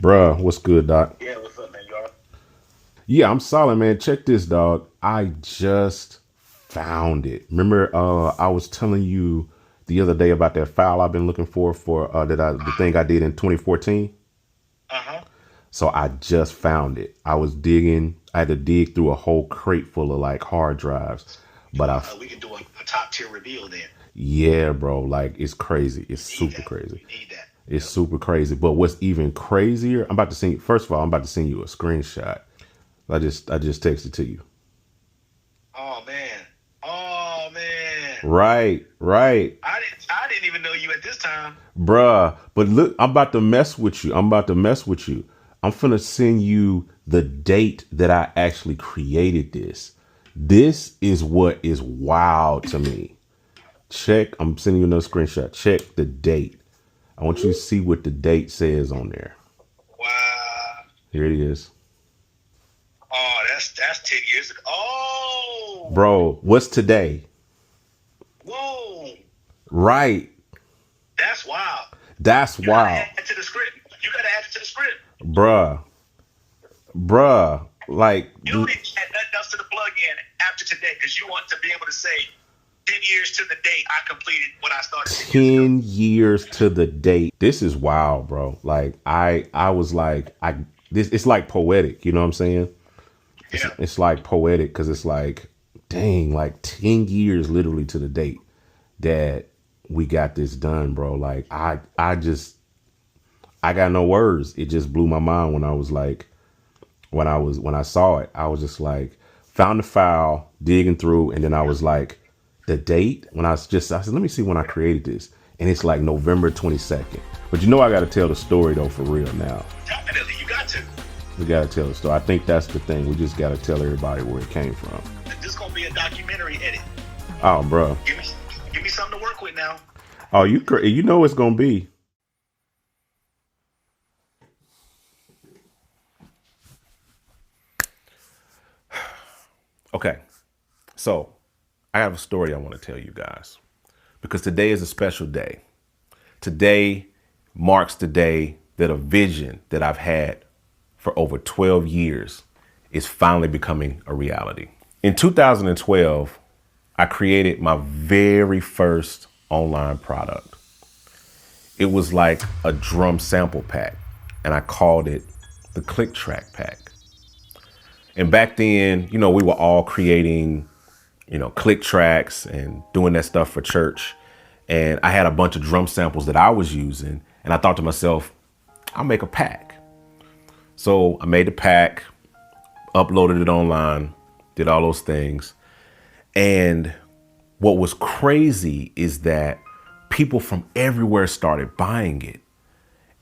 Bruh, what's good, Doc? Yeah, what's up, man? You all right? Yeah, I'm solid, man. Check this, dog. I just found it. Remember, I was telling you the other day about that file I've been looking for the thing I did in 2014. Uh-huh. So I just found it. I was digging. I had to dig through a whole crate full of like hard drives, but We can do a top tier reveal then. yeah, bro, like it's crazy. It's We need super that. crazy. We need that. It's Yep. super crazy. But what's even crazier? I'm about to send you. First of all, I'm about to send you a screenshot. I just texted to you. Oh man. Oh man. Right, right, I didn't even know you at this time. bruh. But look, I'm about to mess with you. I'm about to mess with you. I'm finna send you the date that I actually created this. This is what is wild to me. Check. I'm sending you another screenshot. Check the date. I want you to see what the date says on there. Wow. Here it is. Oh, that's 10 years ago. Oh, Bro, what's today? whoa. Right. That's wild. That's You gotta wild. add to the script. You gotta add it to the script. Bruh. Bruh. Like, You don't need to add nothing else to the plug-in after today because you want to be able to say 10 years to the date I completed what I started 10 years ago. 10 years to the date. This is wild, bro. Like I was like this it's like poetic, you know what I'm saying? Yeah. It's like poetic cuz it's like dang, like 10 years literally to the date that we got this done, bro. Like I got no words. It just blew my mind when I was like when I saw it. I was just like found the file, digging through, and then I was like the date when I said let me see when I created this, and it's like November 22nd. But you know I got to tell the story though for real now. Definitely, you got to. We got to tell the story. I think that's the thing. We just got to tell everybody where it came from. This is gonna be a documentary edit. Oh, bro. Give me something to work with now. Oh, you know it's gonna be. Okay, so I have a story I want to tell you guys because today is a special day. Today marks the day that a vision that I've had for over 12 years is finally becoming a reality. In 2012, I created my very first online product. It was like a drum sample pack, and I called it the Click Track Pack. And back then, you know, we were all creating, you know, click tracks and doing that stuff for church. And I had a bunch of drum samples that I was using. And I thought to myself, I'll make a pack. So I made the pack, uploaded it online, did all those things. And what was crazy is that people from everywhere started buying it.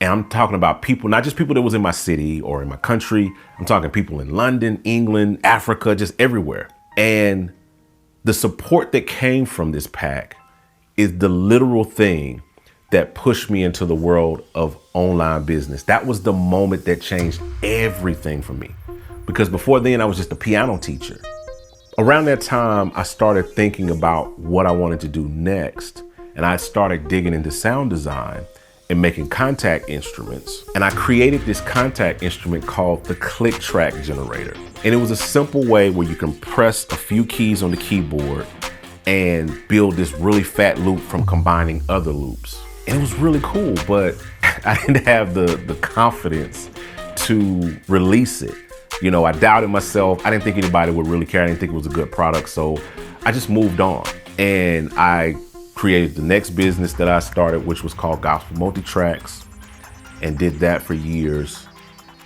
And I'm talking about people, not just people that was in my city or in my country. I'm talking people in London, England, Africa, just everywhere. And the support that came from this pack is the literal thing that pushed me into the world of online business. That was the moment that changed everything for me. Because before then, I was just a piano teacher. Around that time, I started thinking about what I wanted to do next. And I started digging into sound design and making contact instruments. And I created this contact instrument called the Click Track Generator. And it was a simple way where you can press a few keys on the keyboard and build this really fat loop from combining other loops. And it was really cool, but I didn't have the confidence to release it. You know, I doubted myself. I didn't think anybody would really care. I didn't think it was a good product. So I just moved on. And I created the next business that I started, which was called Gospel Multitracks, and did that for years.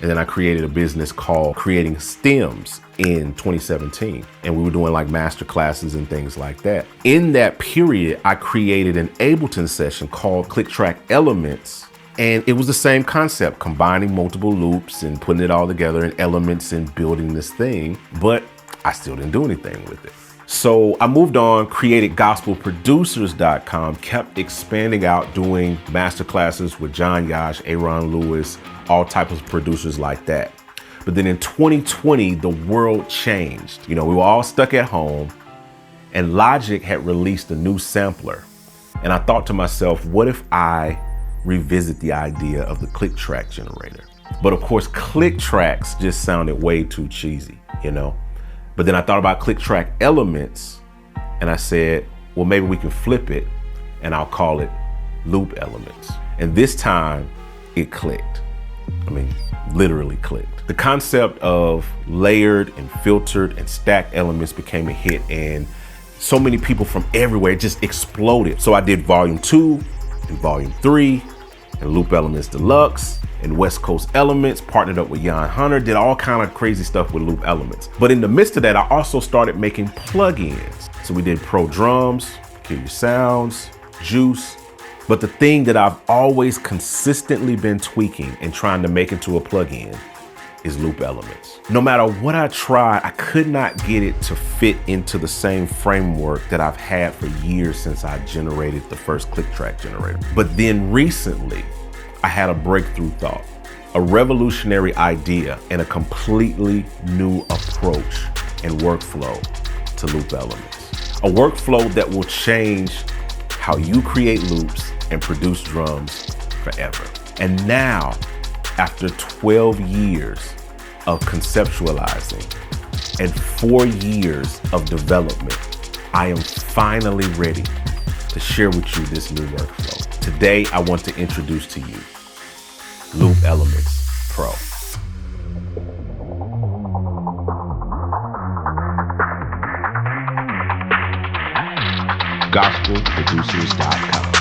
And then I created a business called Creating Stems in 2017. And we were doing like master classes and things like that. In that period, I created an Ableton session called Click Track Elements. And it was the same concept, combining multiple loops and putting it all together in elements and building this thing. But I still didn't do anything with it. So I moved on, created gospelproducers.com, kept expanding out, doing masterclasses with John Yash, Aaron Lewis, all types of producers like that. But then in 2020, the world changed. You know, we were all stuck at home and Logic had released a new sampler. And I thought to myself, what if I revisit the idea of the click track generator? But of course, click tracks just sounded way too cheesy, you know? But then I thought about click track elements and I said, well, maybe we can flip it and I'll call it loop elements. And this time it clicked. I mean, literally clicked. The concept of layered and filtered and stacked elements became a hit, and so many people from everywhere, it just exploded. So I did volume 2 and volume 3 and Loop Elements Deluxe and West Coast Elements, partnered up with Jan Hunter, did all kind of crazy stuff with Loop Elements. But in the midst of that, I also started making plugins. So we did Pro Drums, Kill Your Sounds, Juice. But the thing that I've always consistently been tweaking and trying to make into a plugin is Loop Elements. No matter what I tried, I could not get it to fit into the same framework that I've had for years since I generated the first click track generator. But then recently, I had a breakthrough thought, a revolutionary idea, and a completely new approach and workflow to Loop Elements. A workflow that will change how you create loops and produce drums forever. And now, after 12 years of conceptualizing and 4 years of development, I am finally ready to share with you this new workflow. Today, I want to introduce to you Loop Elements Pro. GospelProducers.com.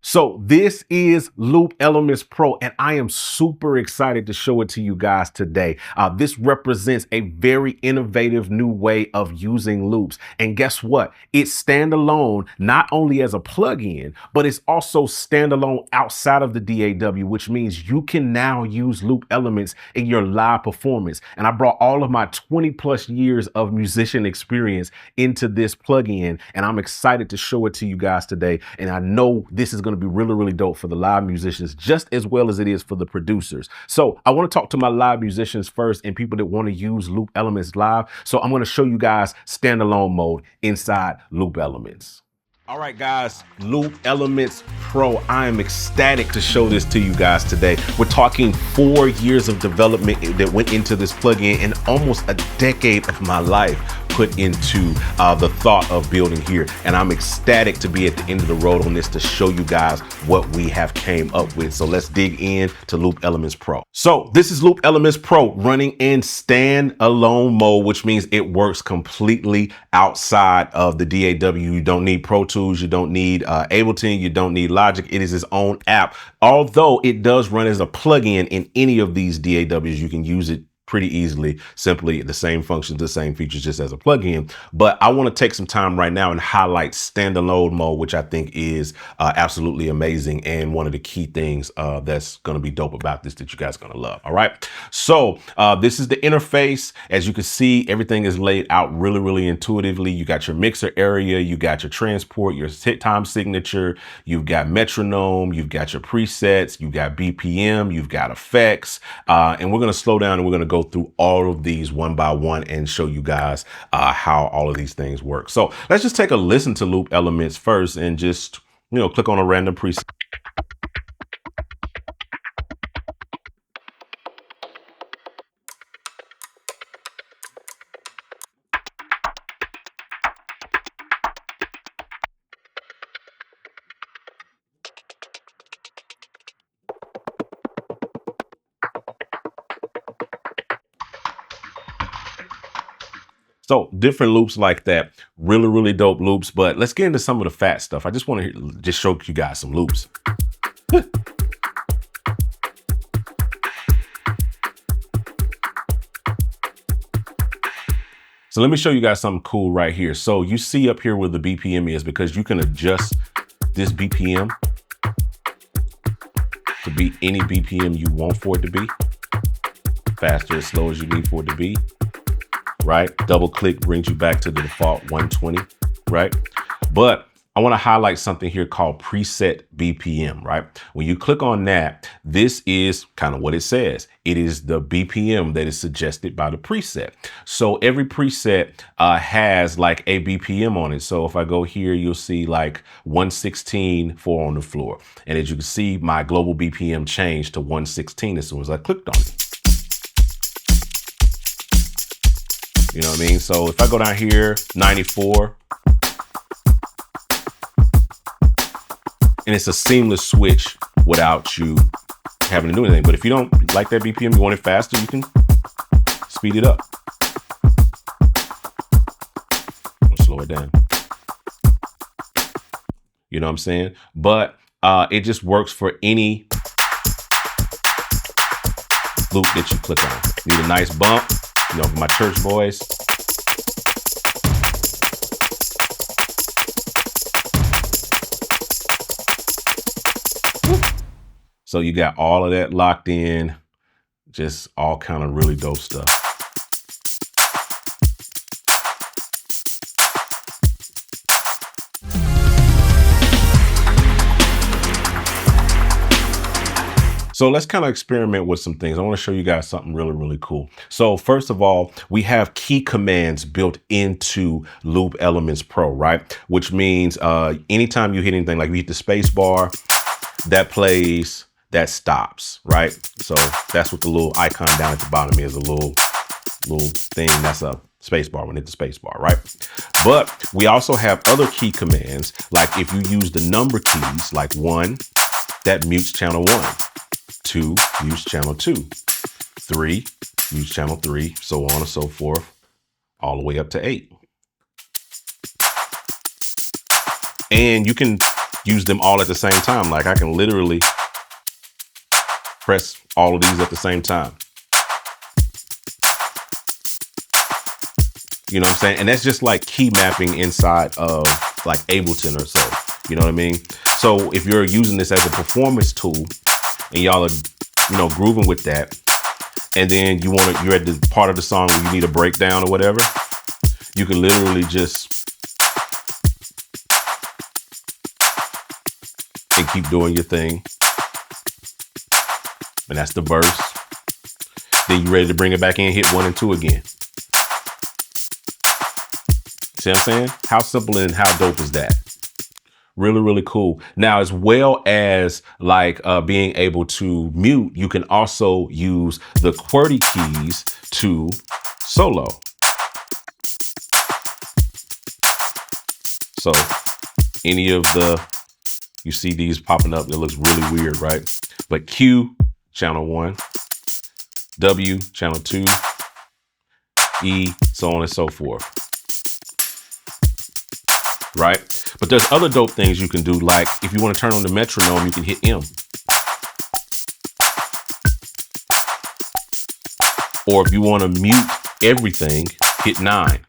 So this is Loop Elements Pro, and I am super excited to show it to you guys today. This represents a very innovative new way of using loops. And guess what? It's standalone, not only as a plugin, but it's also standalone outside of the DAW, which means you can now use loop elements in your live performance. And I brought all of my 20 plus years of musician experience into this plugin, and I'm excited to show it to you guys today. And I know this is going to be really, really dope for the live musicians, just as well as it is for the producers. So I want to talk to my live musicians first and people that want to use Loop Elements live. So I'm going to show you guys standalone mode inside Loop Elements. All right, guys, Loop Elements Pro. I am ecstatic to show this to you guys today. We're talking 4 years of development that went into this plugin and almost a decade of my life put into the thought of building here. And I'm ecstatic to be at the end of the road on this to show you guys what we have came up with. So let's dig in to Loop Elements Pro. So this is Loop Elements Pro running in standalone mode, which means it works completely outside of the DAW. You don't need Pro Tools, you don't need Ableton, you don't need Logic. It is its own app. Although it does run as a plugin in any of these DAWs, you can use it pretty easily, simply the same functions, the same features, just as a plugin. But I want to take some time right now and highlight standalone mode, which I think is absolutely amazing and one of the key things that's going to be dope about this that you guys are going to love. All right. So this is the interface. As you can see, everything is laid out really, really intuitively. You got your mixer area, you got your transport, your time signature, you've got metronome, you've got your presets, you've got BPM, you've got effects, and we're going to slow down and we're going to go through all of these one by one and show you guys how all of these things work. So let's just take a listen to Loop Elements first and just, click on a random preset. So different loops like that, really, really dope loops. But let's get into some of the fat stuff. I just want to just show you guys some loops. So let me show you guys something cool right here. So you see up here where the BPM is, because you can adjust this BPM to be any BPM you want for it to be. Faster or slow as you need for it to be, right? Double click brings you back to the default 120, right? But I want to highlight something here called preset BPM, right? When you click on that, this is kind of what it says. It is the BPM that is suggested by the preset. So every preset has like a BPM on it. So if I go here, you'll see like 116 4 on the floor. And as you can see, my global BPM changed to 116 as soon as I clicked on it. You know what I mean? So if I go down here, 94, and it's a seamless switch without you having to do anything. But if you don't like that BPM, you want it faster, you can speed it up. Or slow it down. You know what I'm saying? But it just works for any loop that you click on. Need a nice bump, you know, for my church boys. So you got all of that locked in, just all kind of really dope stuff. So let's kind of experiment with some things. I want to show you guys something really, really cool. So first of all, we have key commands built into Loop Elements Pro, right? Which means anytime you hit anything, like you hit the space bar, that plays, that stops, right? So that's what the little icon down at the bottom is, a little thing. That's a space bar when it hit the space bar, right? But we also have other key commands, like if you use the number keys, like 1, that mutes channel 1. 2, mutes channel 2. 3, mutes channel 3, so on and so forth, all the way up to 8. And you can use them all at the same time. Like I can literally press all of these at the same time. You know what I'm saying? And that's just like key mapping inside of like Ableton or so. You know what I mean? So if you're using this as a performance tool and y'all are, you know, grooving with that, and then you're at the part of the song where you need a breakdown or whatever, you can literally just and keep doing your thing. And that's the verse. Then you're ready to bring it back in, hit 1 and 2 again. See what I'm saying? How simple and how dope is that? Really, really cool. Now, as well as like being able to mute, you can also use the QWERTY keys to solo. So any of you see these popping up, it looks really weird, right? But Q, channel 1, W, channel 2, E, so on and so forth. Right? But there's other dope things you can do. Like if you want to turn on the metronome, you can hit M. Or if you want to mute everything, hit 9.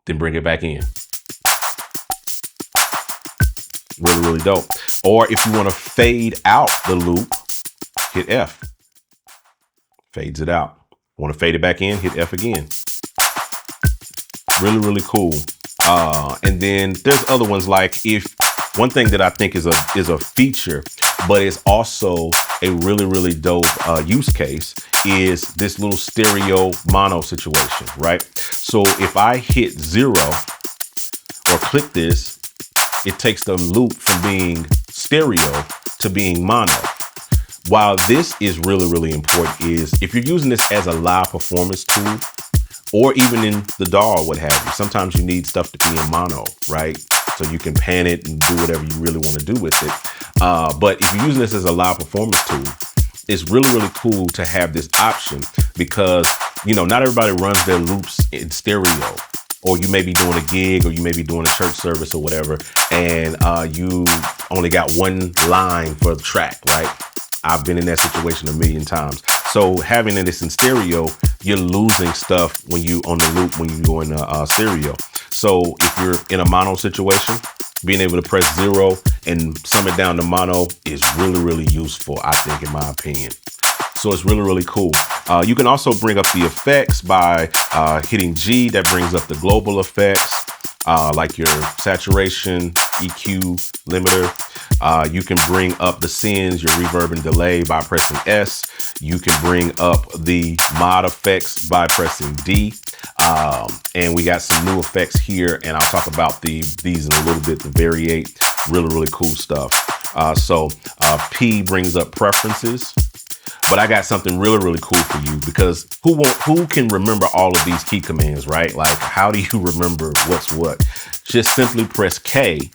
Then bring it back in. Really, really dope. Or if you want to fade out the loop, hit F. Fades it out. Want to fade it back in, hit F again. Really, really cool. And then there's other ones, like one thing that I think is a feature, but it's also a really, really dope use case, is this little stereo mono situation, right? So if I hit 0 or click this, it takes the loop from being stereo to being mono. While this is really, really important, is if you're using this as a live performance tool, or even in the DAW or what have you, sometimes you need stuff to be in mono, right? So you can pan it and do whatever you really want to do with it. But if you're using this as a live performance tool, it's really, really cool to have this option, because, you know, not everybody runs their loops in stereo, or you may be doing a gig, or you may be doing a church service or whatever, and you only got one line for the track, right? I've been in that situation a million times. So having this in stereo, you're losing stuff when you on the loop when you go in stereo. So if you're in a mono situation, being able to press 0 and sum it down to mono is really useful, I think, in my opinion. So it's really cool. You can also bring up the effects by hitting G. That brings up the global effects, like your saturation, EQ, limiter. You can bring up the sends, your reverb and delay by pressing S. You can bring up the mod effects by pressing D. And we got some new effects here, and I'll talk about these in a little bit. The Variate, really cool stuff. So P brings up preferences. But I got something really cool for you, because who can remember all of these key commands, right? Like, how do you remember what's what? Just simply press K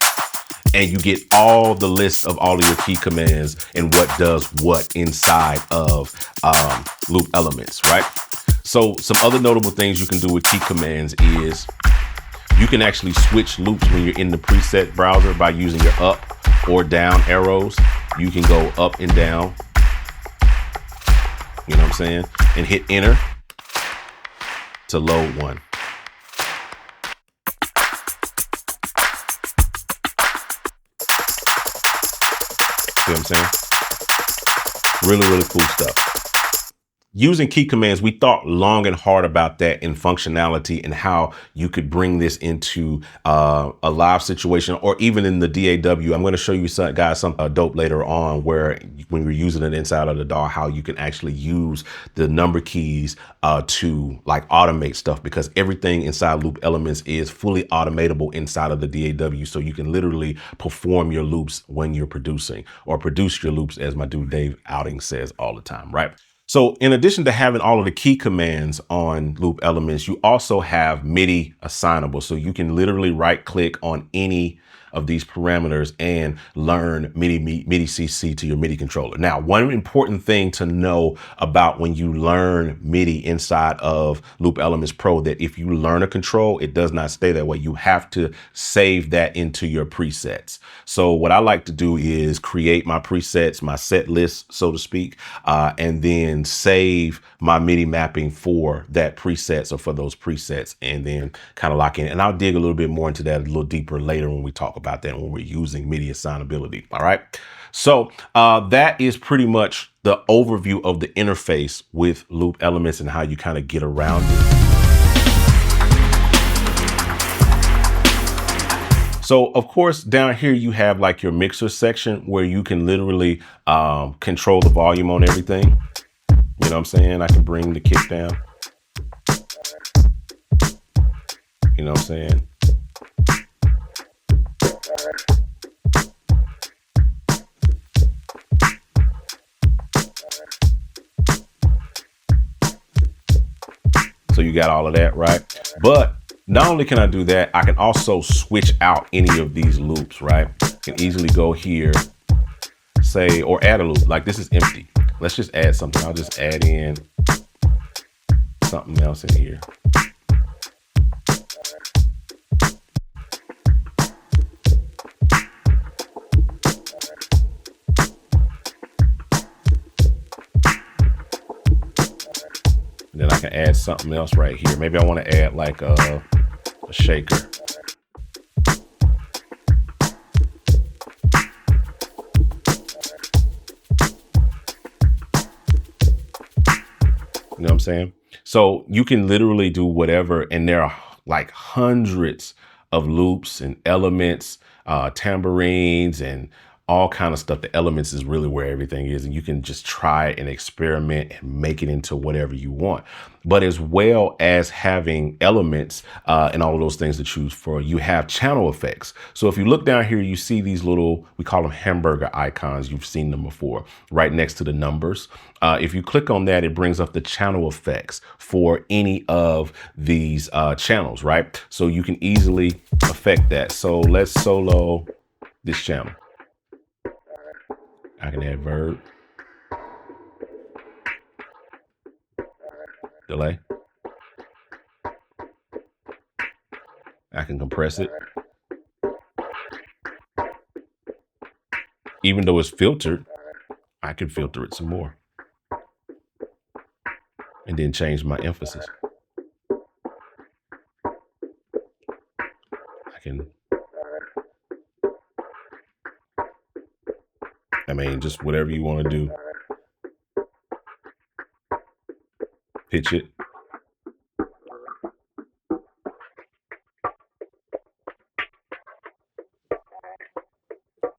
and you get all the list of all of your key commands and what does what inside of loop elements, right? So some other notable things you can do with key commands is you can actually switch loops when you're in the preset browser by using your up or down arrows. You can go up and down, you know what I'm saying? And hit enter to load one. See what I'm saying? Really cool stuff. Using key commands, we thought long and hard about that in functionality and how you could bring this into a live situation or even in the DAW. I'm going to show you guys some dope later on where when you're using it inside of the DAW, how you can actually use the number keys to like automate stuff, because everything inside loop elements is fully automatable inside of the DAW. So you can literally perform your loops when you're producing, or produce your loops, as my dude Dave Outing says all the time, right? So in addition to having all of the key commands on loop elements, you also have MIDI assignable. So you can literally right click on any of these parameters and learn MIDI CC to your MIDI controller. Now, one important thing to know about when you learn MIDI inside of Loop Elements Pro, that if you learn a control, it does not stay that way. You have to save that into your presets. So what I like to do is create my presets, my set list, so to speak, and then save my MIDI mapping for that presets or for those presets, and then kind of lock in. And I'll dig a little bit more into that a little deeper later when we talk about that, when we're using MIDI assignability. All right. So that is pretty much the overview of the interface with Loop Elements and how you kind of get around it. So of course, down here, you have like your mixer section where you can literally control the volume on everything. You know what I'm saying? I can bring the kick down. You know what I'm saying? So you got all of that, right? But not only can I do that, I can also switch out any of these loops, right? I can easily go here, say, or add a loop. Like this is empty. Let's just add something. I'll just add in something else in here. And then I can add something else right here. Maybe I want to add like a shaker. You know what I'm saying? So you can literally do whatever, and there are like hundreds of loops and elements, tambourines, and all kind of stuff. The elements is really where everything is, and you can just try and experiment and make it into whatever you want. But as well as having elements and all of those things to choose for, you have channel effects. So if you look down here, you see these little, we call them hamburger icons. You've seen them before, right next to the numbers. If you click on that, it brings up the channel effects for any of these channels, right? So you can easily affect that. So let's solo this channel. I can add verb, delay. I can compress it. Even though it's filtered, I can filter it some more. and then change my emphasis. I mean, just whatever you want to do. Pitch it.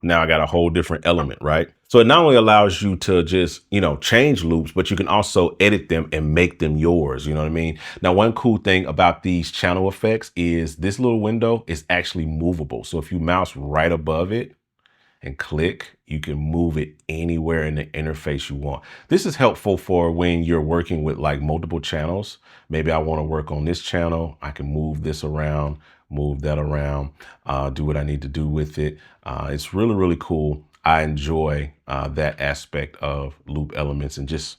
Now I got a whole different element, right? So it not only allows you to just, change loops, but you can also edit them and make them yours. You know what I mean? Now, one cool thing about these channel effects is this little window is actually movable. So if you mouse right above it and click, you can move it anywhere in the interface you want. This is helpful for when you're working with like multiple channels. Maybe I want to work on this channel. I can move this around, move that around, do what I need to do with it. It's really, really cool. I enjoy that aspect of loop elements and just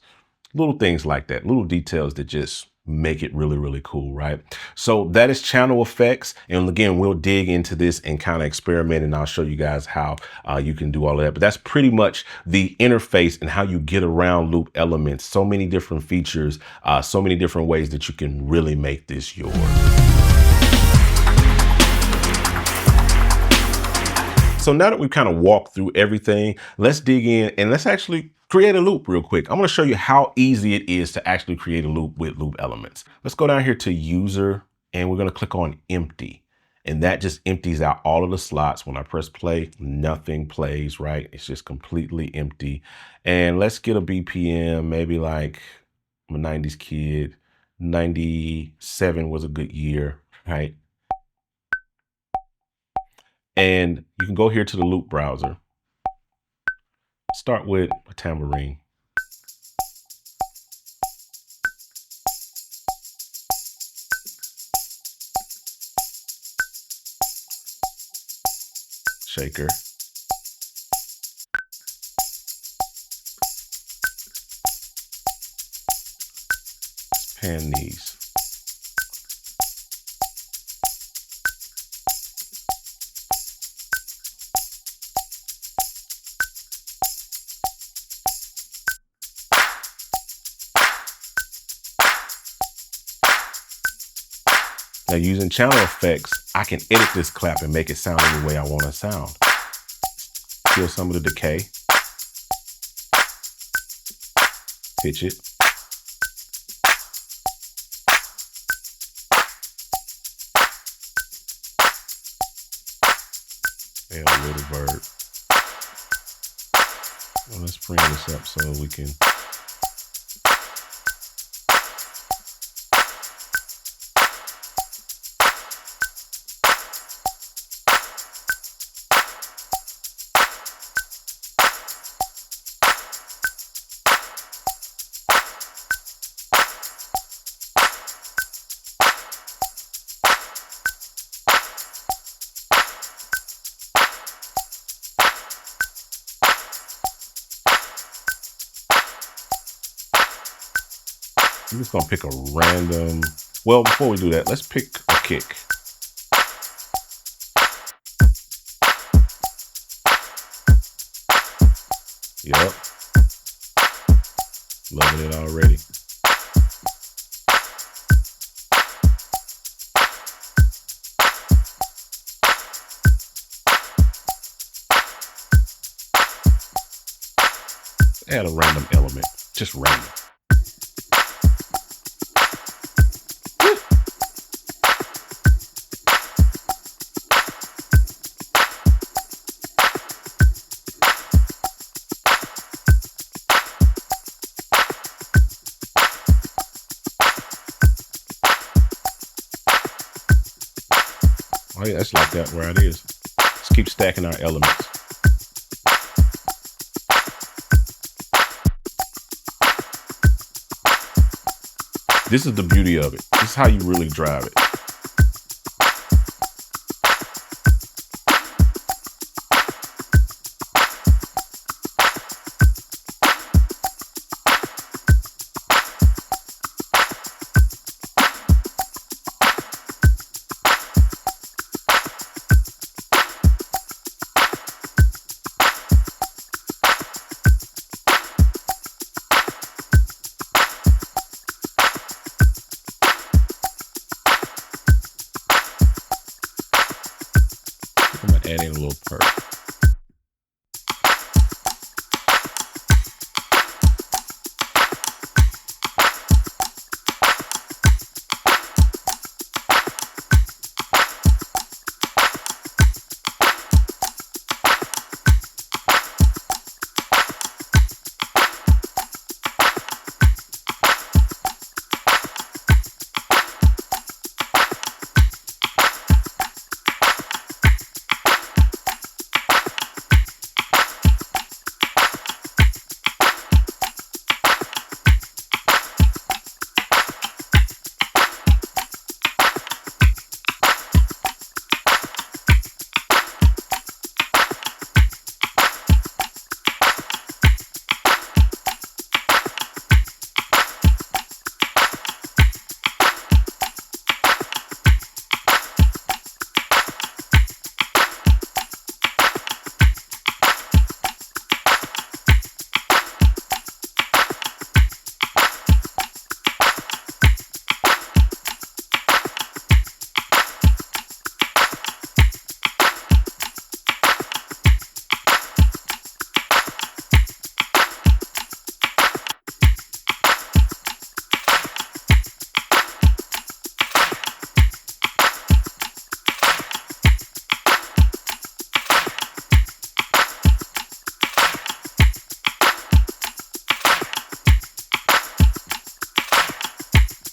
little things like that, little details that just make it really, really cool, right? So that is channel effects. And again, we'll dig into this and kind of experiment, and I'll show you guys how you can do all of that. But that's pretty much the interface and how you get around loop elements. So many different features, so many different ways that you can really make this yours. So now that we've kind of walked through everything, let's dig in and let's actually create a loop real quick. I'm going to show you how easy it is to actually create a loop with loop elements. Let's go down here to user and we're going to click on empty. And that just empties out all of the slots. When I press play, nothing plays, right? It's just completely empty. And let's get a BPM, maybe like I'm a 90s kid. 97 was a good year, right? And you can go here to the loop browser. Start with a tambourine. Shaker. Let's pan these. Now using channel effects, I can edit this clap and make it sound any way I want to sound. Kill some of the decay. Pitch it. Add a little verb. Well, let's bring this up so we can. I'm just gonna pick a random, well, before we do that, let's pick a kick. Yep. Loving it already. Add a random element, just random. Oh yeah, that's like that where it is. Let's keep stacking our elements. This is the beauty of it. This is how you really drive it. Add in a little perk.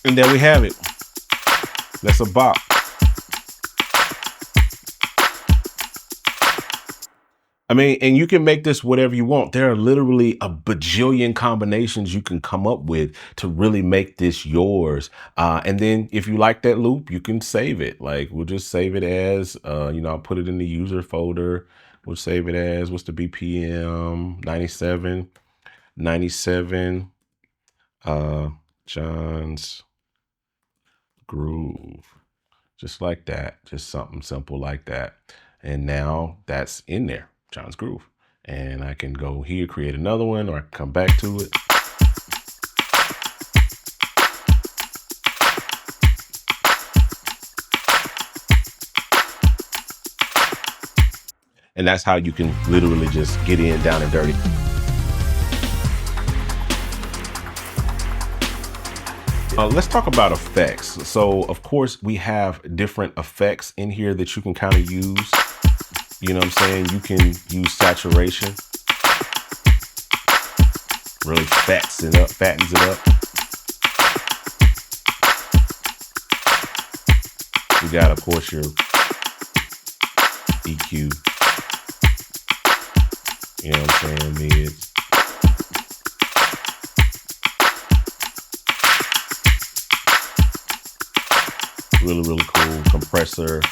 And there we have it. That's a bop. I mean, and you can make this whatever you want. There are literally a bajillion combinations you can come up with to really make this yours. And then if you like that loop, you can save it. Like we'll just save it as, I'll put it in the user folder. We'll save it as, what's the BPM? 97, John's Groove. Just like that, just something simple like that. And now that's in there, John's Groove. And I can go here, create another one, or I can come back to it. And that's how you can literally just get in down and dirty. Let's talk about effects. So of course we have different effects in here that you can kind of use. You know what I'm saying? You can use saturation. Really fattens it up. You got, of course, your EQ. You know what I'm saying? Mids. Really, really cool. Compressor.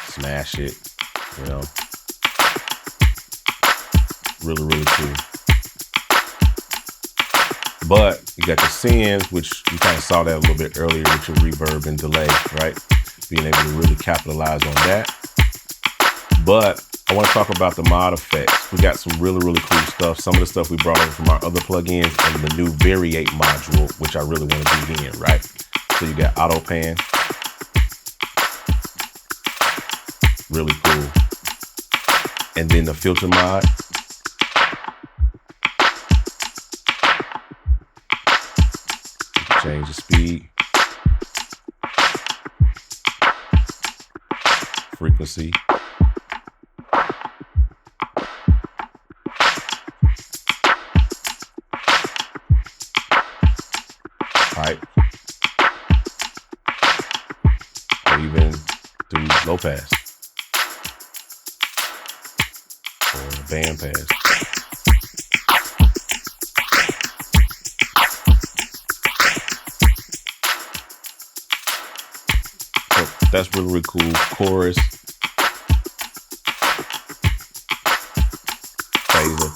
Smash it. You know. Really, really cool. But you got the sends, which you kind of saw that a little bit earlier with your reverb and delay, right? Being able to really capitalize on that. But I want to talk about the mod effects. We got some really, really cool stuff. Some of the stuff we brought over from our other plugins and the new Variate module, which I really want to dig in, right? So you got auto pan. Really cool. And then the filter mod. You can change the speed. Frequency. Height. Or even through low pass. Or band pass. So that's really, really cool. Chorus. Phaser.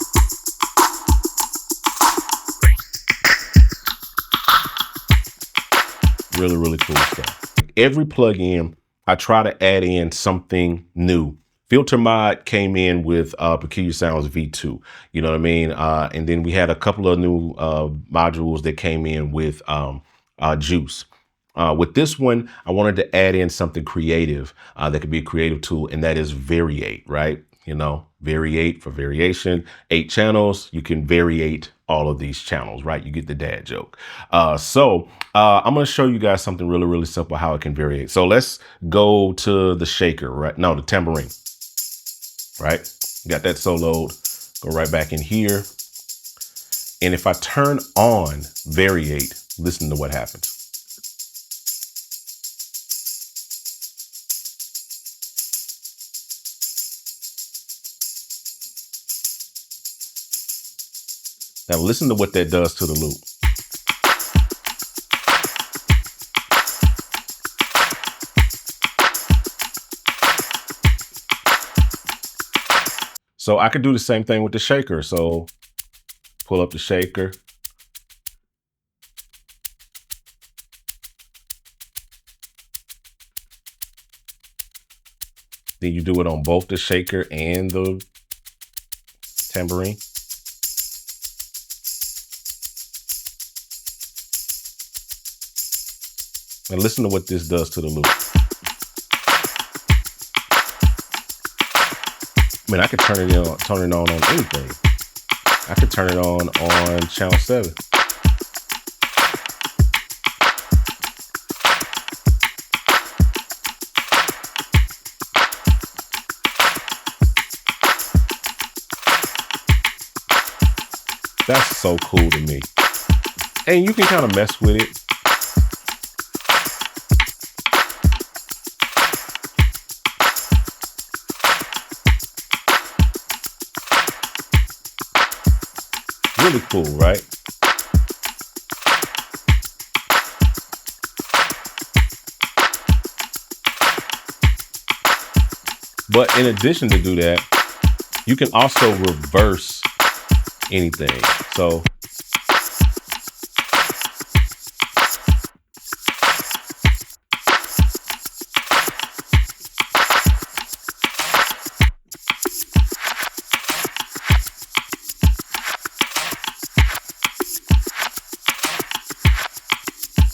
Really, really cool stuff. Every plugin, I try to add in something new. Filter mod came in with Peculiar Sounds V2, you know what I mean? And then we had a couple of new modules that came in with Juice. With this one, I wanted to add in something creative that could be a creative tool, and that is Variate, right? You know, Variate for variation, 8 channels. You can variate all of these channels, right? You get the dad joke. I'm going to show you guys something really, really simple how it can variate. So let's go to the shaker, right? No, the tambourine, right? Got that soloed. Go right back in here. And if I turn on Variate, listen to what happens. Now listen to what that does to the loop. So I could do the same thing with the shaker. So pull up the shaker. Then you do it on both the shaker and the tambourine. And listen to what this does to the loop. I mean, I could turn it on anything. I could turn it on channel 7. That's so cool to me. And you can kind of mess with it. Really cool, right? But in addition to do that, you can also reverse anything. So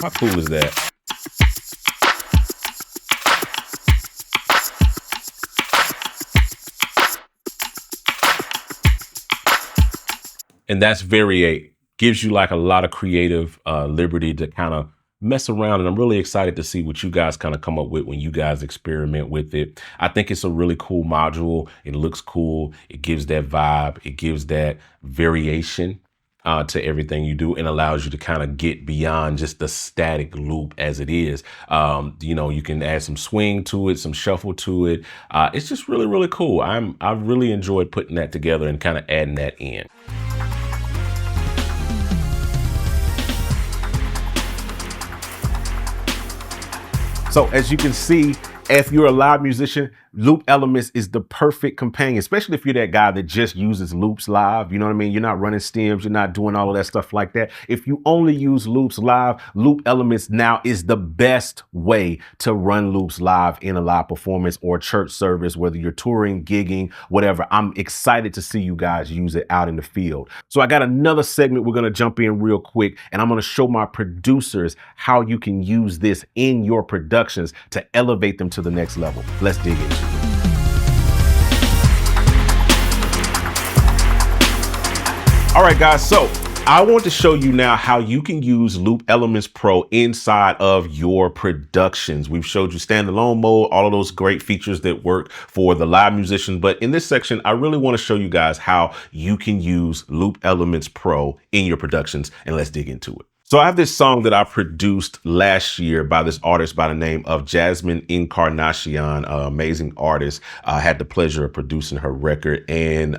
how cool is that? And that's Variate. Gives you like a lot of creative liberty to kind of mess around. And I'm really excited to see what you guys kind of come up with when you guys experiment with it. I think it's a really cool module. It looks cool. It gives that vibe. It gives that variation to everything you do and allows you to kind of get beyond just the static loop as it is. You know, you can add some swing to it, some shuffle to it. It's just really, really cool. I've really enjoyed putting that together and kind of adding that in. So as you can see, if you're a live musician, Loop Elements is the perfect companion, especially if you're that guy that just uses loops live. You know what I mean? You're not running stems. You're not doing all of that stuff like that. If you only use loops live, Loop Elements now is the best way to run loops live in a live performance or church service, whether you're touring, gigging, whatever. I'm excited to see you guys use it out in the field. So I got another segment we're going to jump in real quick, and I'm going to show my producers how you can use this in your productions to elevate them to the next level. Let's dig into it. All right, guys, so I want to show you now how you can use Loop Elements Pro inside of your productions. We've showed you standalone mode, all of those great features that work for the live musician. But in this section, I really want to show you guys how you can use Loop Elements Pro in your productions, and let's dig into it. So I have this song that I produced last year by this artist by the name of Jasmine Encarnacion, amazing artist. I had the pleasure of producing her record, and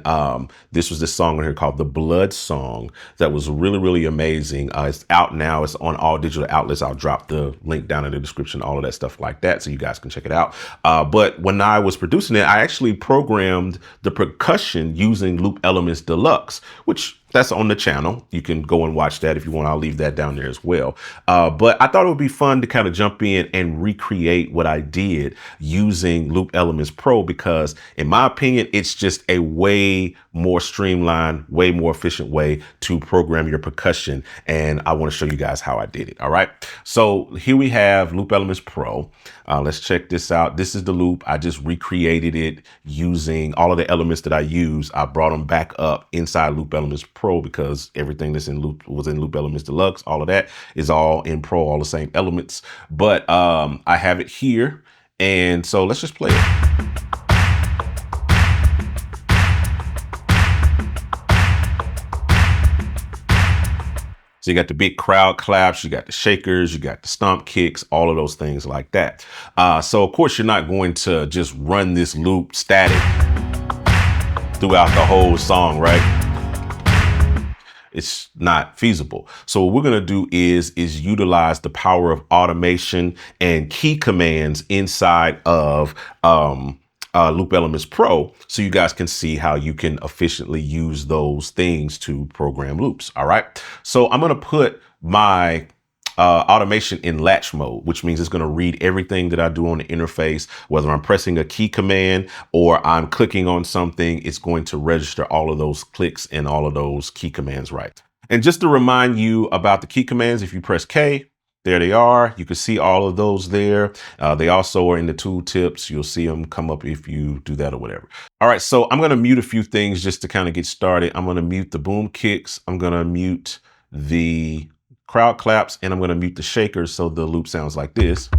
this was this song on here called The Blood Song that was really, really amazing. It's out now. It's on all digital outlets. I'll drop the link down in the description, all of that stuff like that, so you guys can check it out. But when I was producing it, I actually programmed the percussion using Loop Elements Deluxe, which That's on the channel. You can go and watch that if you want. I'll leave that down there as well. But I thought it would be fun to kind of jump in and recreate what I did using Loop Elements Pro, because in my opinion, it's just a way more streamlined, way more efficient way to program your percussion. And I want to show you guys how I did it. All right. So here we have Loop Elements Pro. Let's check this out. This is the loop. I just recreated it using all of the elements that I use. I brought them back up inside Loop Elements Pro because everything that's in Loop was in Loop Elements Deluxe. All of that is all in Pro, all the same elements. But I have it here. And so let's just play it. So you got the big crowd claps, you got the shakers, you got the stomp kicks, all of those things like that. So of course you're not going to just run this loop static throughout the whole song, right? It's not feasible. So what we're going to do is utilize the power of automation and key commands inside of Loop Elements Pro, so you guys can see how you can efficiently use those things to program loops. All right. So I'm going to put my automation in latch mode, which means it's going to read everything that I do on the interface, whether I'm pressing a key command or I'm clicking on something, it's going to register all of those clicks and all of those key commands right. And just to remind you about the key commands, if you press K, there they are. You can see all of those there. They also are in the tooltips. You'll see them come up if you do that or whatever. All right, so I'm going to mute a few things just to kind of get started. I'm going to mute the boom kicks. I'm going to mute the crowd claps, and I'm going to mute the shakers so the loop sounds like this.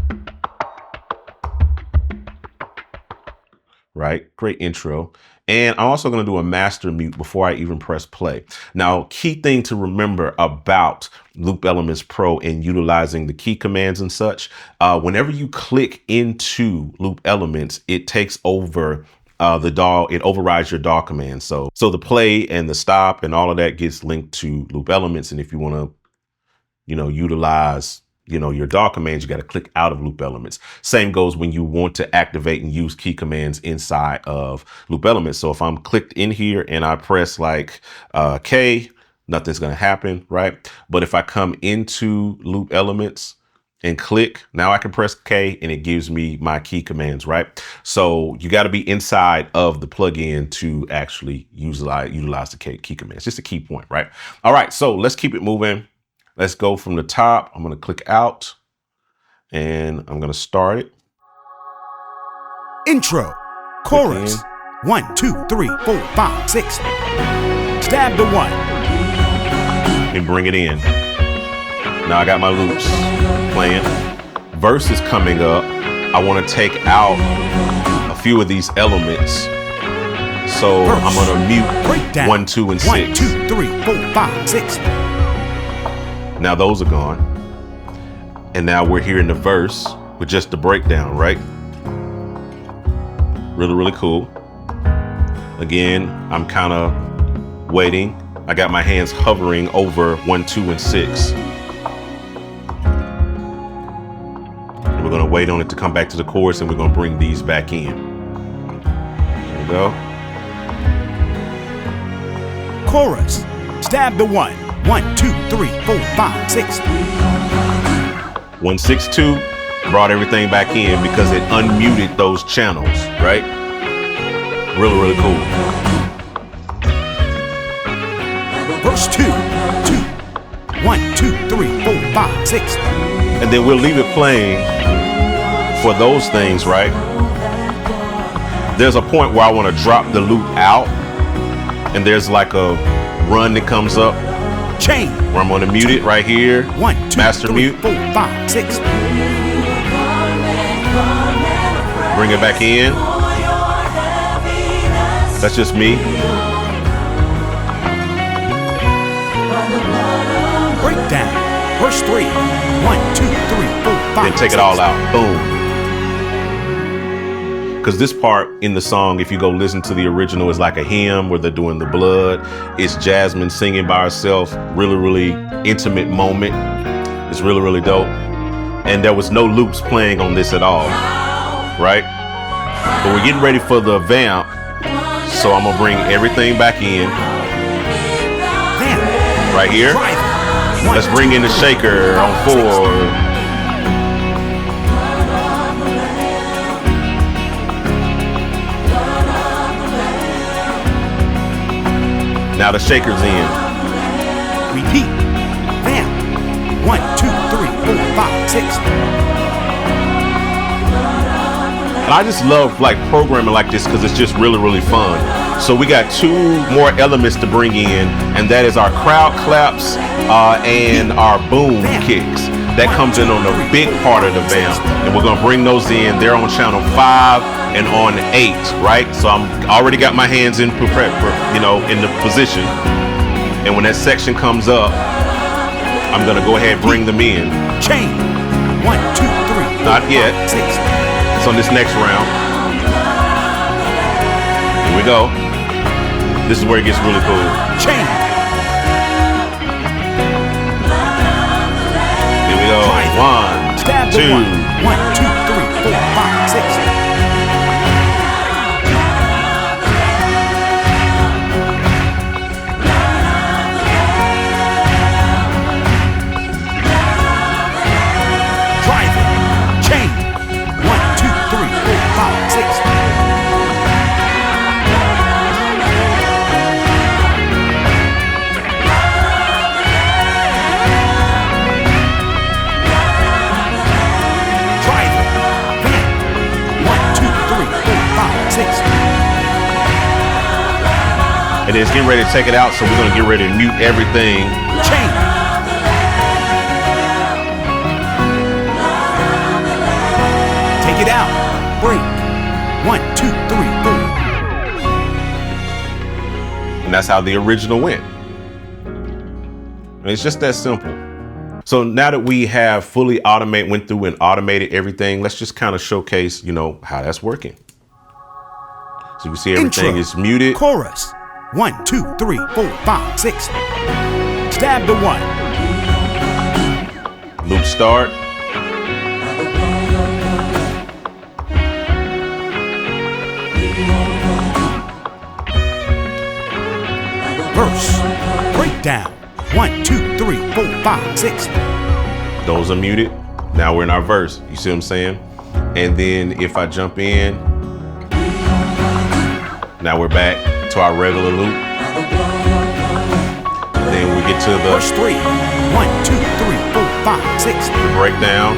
Right? Great intro. And I'm also going to do a master mute before I even press play. Now, key thing to remember about Loop Elements Pro and utilizing the key commands and such, whenever you click into Loop Elements, it takes over the DAW, it overrides your DAW command. So the play and the stop and all of that gets linked to Loop Elements. And if you want to, utilize your DAW commands, you got to click out of Loop Elements. Same goes when you want to activate and use key commands inside of Loop Elements. So if I'm clicked in here and I press like K, nothing's going to happen, right? But if I come into Loop Elements and click, now I can press K and it gives me my key commands, right? So you got to be inside of the plugin to actually utilize the key commands. Just a key point, right? All right, so let's keep it moving. Let's go from the top. I'm going to click out and I'm going to start it. Intro, chorus, 1, 2, 3, 4, 5, 6. Stab the one. And bring it in. Now I got my loops playing. Verse is coming up. I want to take out a few of these elements. So verse. I'm going to mute breakdown. 1, 2, and 6. 1, 2, 3, 4, 5, 6. Now those are gone. And now we're here in the verse with just the breakdown, right? Really, really cool. Again, I'm kind of waiting. I got my hands hovering over 1, 2, and 6. And we're going to wait on it to come back to the chorus, and we're going to bring these back in. There we go. Chorus, stab the one. 1, 2, 3, 4, 5, 6. 1, 6, 2 brought everything back in because it unmuted those channels, right? Really, really cool. Verse 2, 1, 2, 3, 4, 5, 6. And then we'll leave it playing for those things, right? There's a point where I want to drop the loop out, and there's like a run that comes up. Chain. Where I'm going to mute it right here. 1, 2, master 3, mute. 4, 5, 6. Bring it back in. That's just me. Breakdown. Verse 3. 1, 2, 3, 4, 5. Then take 6. it all out. Boom. Because this part in the song, if you go listen to the original, is like a hymn where they're doing the blood. It's Jasmine singing by herself. Really, really intimate moment. It's really, really dope. And there was no loops playing on this at all, right? But we're getting ready for the vamp. So I'm going to bring everything back in. right here. Let's bring in the shaker on 4. Now the shaker's in. Repeat. Vamp. 1, 2, 3, 4, 5, 6. And I just love like programming like this because it's just really, really fun. So we got 2 more elements to bring in, and that is our crowd claps and our boom kicks. That comes in on the big part of the vamp, and we're gonna bring those in. They're on channel 5 and on 8, right? So I'm already got my hands in prep for, in the position. And when that section comes up, I'm gonna go ahead and bring them in. Chain. 1, 2, 3. Not yet. 6. It's on this next round. Here we go. This is where it gets really cool. Chain. Here we go. 1, Stab 2. 1, 2, 3, 4, 5, 6. And then it's getting ready to take it out, so we're gonna get ready to mute everything. Chain. Take it out. Break. 1, 2, 3, 4. And that's how the original went. And it's just that simple. So now that we have fully went through and automated everything, let's just kind of showcase, how that's working. So you can see everything Intro. is muted. Chorus. 1, 2, 3, 4, 5, 6. Stab the 1. Loop start. Verse. Breakdown. 1, 2, 3, 4, 5, 6. Those are muted. Now we're in our verse. You see what I'm saying? And then if I jump in, now we're back to our regular loop. And then we get to the Verse 3. 1, 2, 3, 4, 5, 6. the breakdown.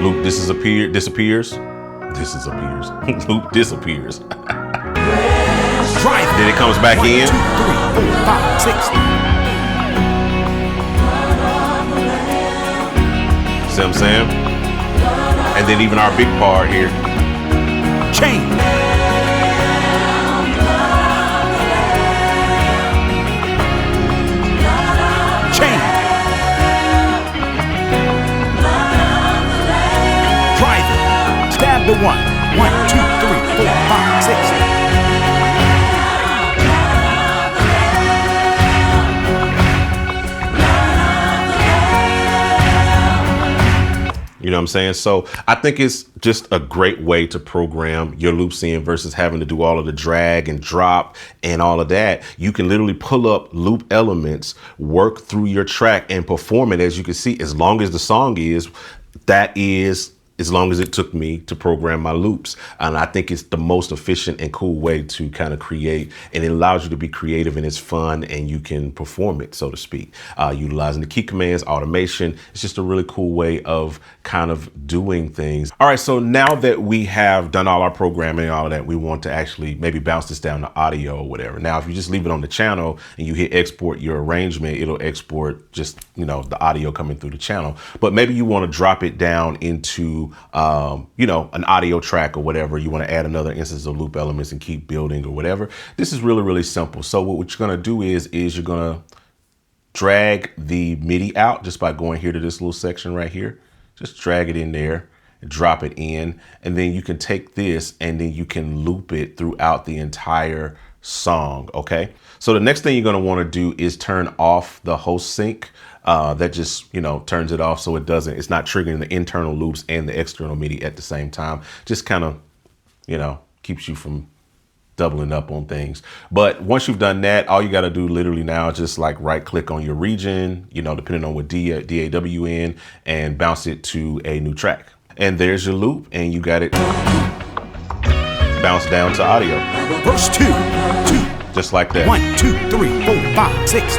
Loop disappears. Loop disappears. Drive. Then it comes back 1, in. 2, 3, 4, 5, 6. See what I'm saying? And then even our big part here. Chain. Chain. Drive it. Stab the 1. 1, 2, 3, 4, 5, 6. You know what I'm saying? So I think it's just a great way to program your loops in versus having to do all of the drag and drop and all of that. You can literally pull up loop elements, work through your track and perform it. As you can see, as long as the song is, that is as long as it took me to program my loops. And I think it's the most efficient and cool way to kind of create, and it allows you to be creative and it's fun and you can perform it, so to speak. Utilizing the key commands, automation, it's just a really cool way of kind of doing things. All right, so now that we have done all our programming and all of that, we want to actually maybe bounce this down to audio or whatever. Now, if you just leave it on the channel and you hit export your arrangement, it'll export just, the audio coming through the channel. But maybe you want to drop it down into an audio track or whatever. You want to add another instance of loop elements and keep building or whatever. This is really, really simple. So what you're going to do is you're going to drag the MIDI out just by going here to this little section right here. Just drag it in there and drop it in. And then you can take this and then you can loop it throughout the entire song. Okay. So the next thing you're going to want to do is turn off the host sync. That just, turns it off so it's not triggering the internal loops and the external MIDI at the same time. Just kind of, keeps you from doubling up on things. But once you've done that, all you got to do literally now is just like right click on your region, you know, depending on what DAW in, and bounce it to a new track. And there's your loop, and you got it bounce down to audio. Verse 2, 2. Just like that. 1, 2, 3, 4, 5, 6.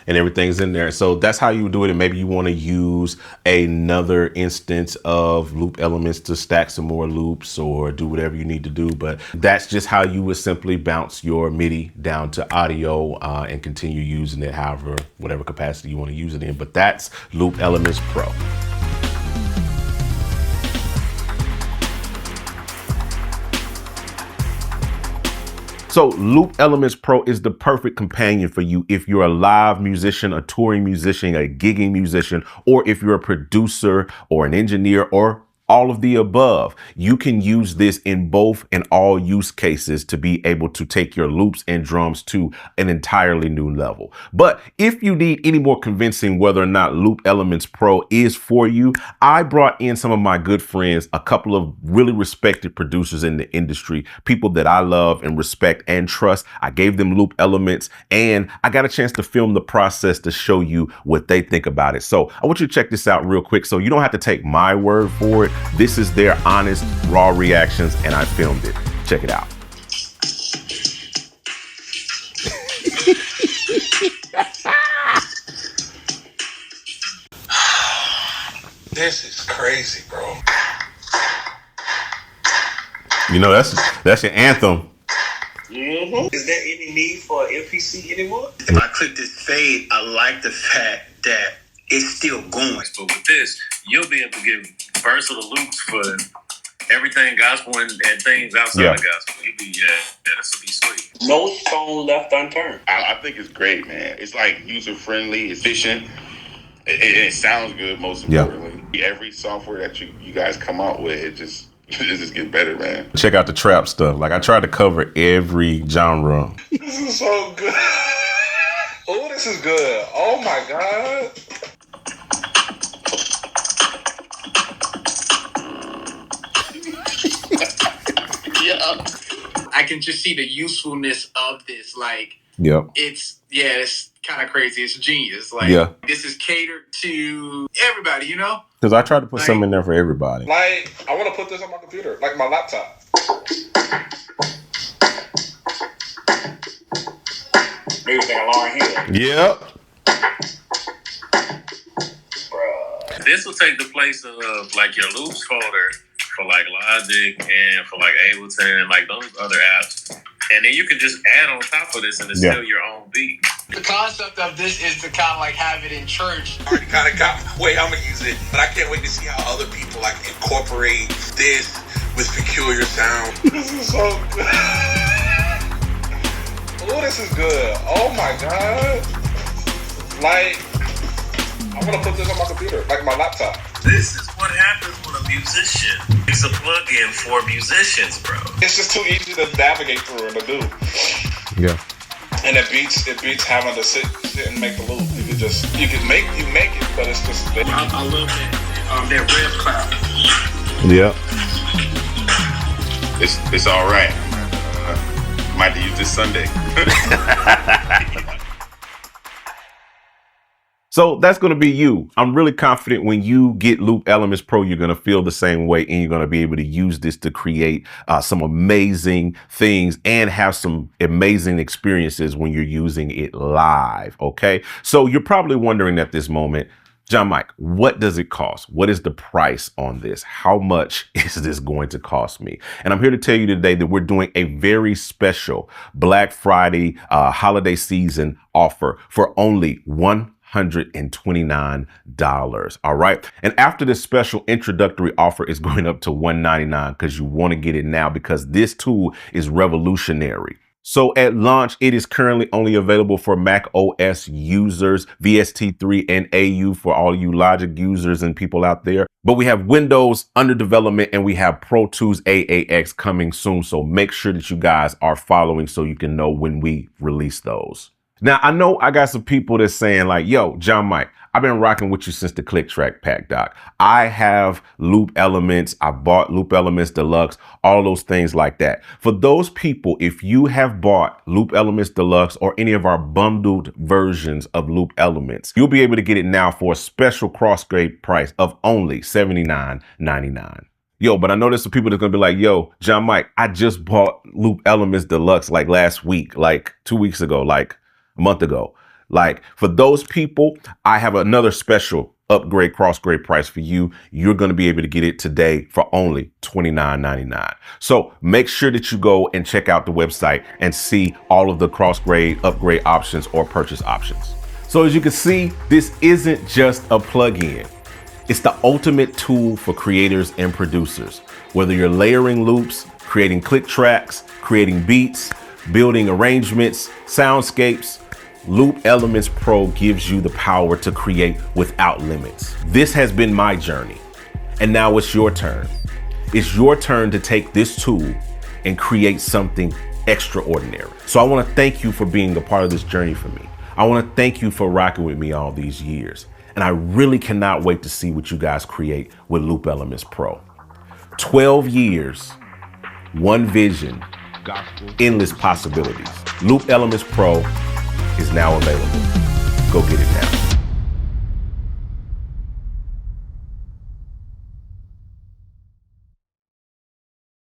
And everything's in there. So that's how you do it. And maybe you want to use another instance of loop elements to stack some more loops or do whatever you need to do. But that's just how you would simply bounce your MIDI down to audio and continue using it however, whatever capacity you want to use it in. But that's Loop Elements Pro. So Loop Elements Pro is the perfect companion for you if you're a live musician, a touring musician, a gigging musician, or if you're a producer or an engineer or all of the above. You can use this in both and all use cases to be able to take your loops and drums to an entirely new level. But if you need any more convincing whether or not Loop Elements Pro is for you, I brought in some of my good friends, a couple of really respected producers in the industry, people that I love and respect and trust. I gave them Loop Elements and I got a chance to film the process to show you what they think about it. So I want you to check this out real quick so you don't have to take my word for it. This is their honest, raw reactions, and I filmed it. Check it out. This is crazy, bro. You know, that's your anthem. Mm-hmm. Is there any need for MPC anymore? If I click this fade, I like the fact that it's still going. But with this, you'll be able to get versatile loops for everything gospel and things outside of gospel. You'll be, this will be sweet. No stone left unturned. I think it's great, man. It's like user-friendly, efficient. It sounds good, most importantly. Every software that you guys come out with, it just get better, man. Check out the trap stuff. Like I try to cover every genre. This is so good. Oh, this is good. Oh my God. Yeah. I can just see the usefulness of this. Like, Yep. it's kind of crazy. It's genius. Like, this is catered to everybody, you know? Because I tried to put something in there for everybody. Like, I want to put this on my computer, like my laptop. Maybe think of Lauryn Hill. Yep. This will take the place of like your loops folder for like Logic and for like Ableton and like those other apps. And then you can just add on top of this and it's still your own beat. The concept of this is to kind of like have it in church. I already kind of got my way I'm going to use it. But I can't wait to see how other people like incorporate this with peculiar sound. This is so good. Oh, this is good. Oh my God. Like, I'm going to put this on my computer, like my laptop. This is what happens when a musician is a plug-in for musicians, bro. It's just too easy to navigate through and to do. Yeah. And it beats having to sit and make the loop. You can make it, but it's just. I love that red cloud. Yep. It's all right. Might have to use this Sunday. So that's going to be you. I'm really confident when you get Loop Elements Pro, you're going to feel the same way and you're going to be able to use this to create some amazing things and have some amazing experiences when you're using it live. Okay. So you're probably wondering at this moment, John Mike, what does it cost? What is the price on this? How much is this going to cost me? And I'm here to tell you today that we're doing a very special Black Friday holiday season offer for only $129. All right. And after this special introductory offer is going up to $199 because you want to get it now because this tool is revolutionary. So at launch, it is currently only available for Mac OS users, VST3 and AU for all you Logic users and people out there. But we have Windows under development and we have Pro Tools AAX coming soon. So make sure that you guys are following so you can know when we release those. Now, I know I got some people that's saying like, yo, John Mike, I've been rocking with you since the Click Track Pack, Doc. I have Loop Elements. I bought Loop Elements Deluxe, all those things like that. For those people, if you have bought Loop Elements Deluxe or any of our bundled versions of Loop Elements, you'll be able to get it now for a special cross-grade price of only $79.99. Yo, but I know there's some people that's gonna be like, yo, John Mike, I just bought Loop Elements Deluxe like last week, like 2 weeks ago, like a month ago. Like for those people, I have another special upgrade cross-grade price for you. You're going to be able to get it today for only $29.99. So make sure that you go and check out the website and see all of the cross-grade upgrade options or purchase options. So as you can see, this isn't just a plugin. It's the ultimate tool for creators and producers. Whether you're layering loops, creating click tracks, creating beats, building arrangements, soundscapes, Loop Elements Pro gives you the power to create without limits. This has been my journey, and now it's your turn. It's your turn to take this tool and create something extraordinary. So I want to thank you for being a part of this journey for me. I want to thank you for rocking with me all these years, and I really cannot wait to see what you guys create with Loop Elements Pro. 12 years, one vision, endless possibilities. Loop Elements Pro is now available. Go get it now.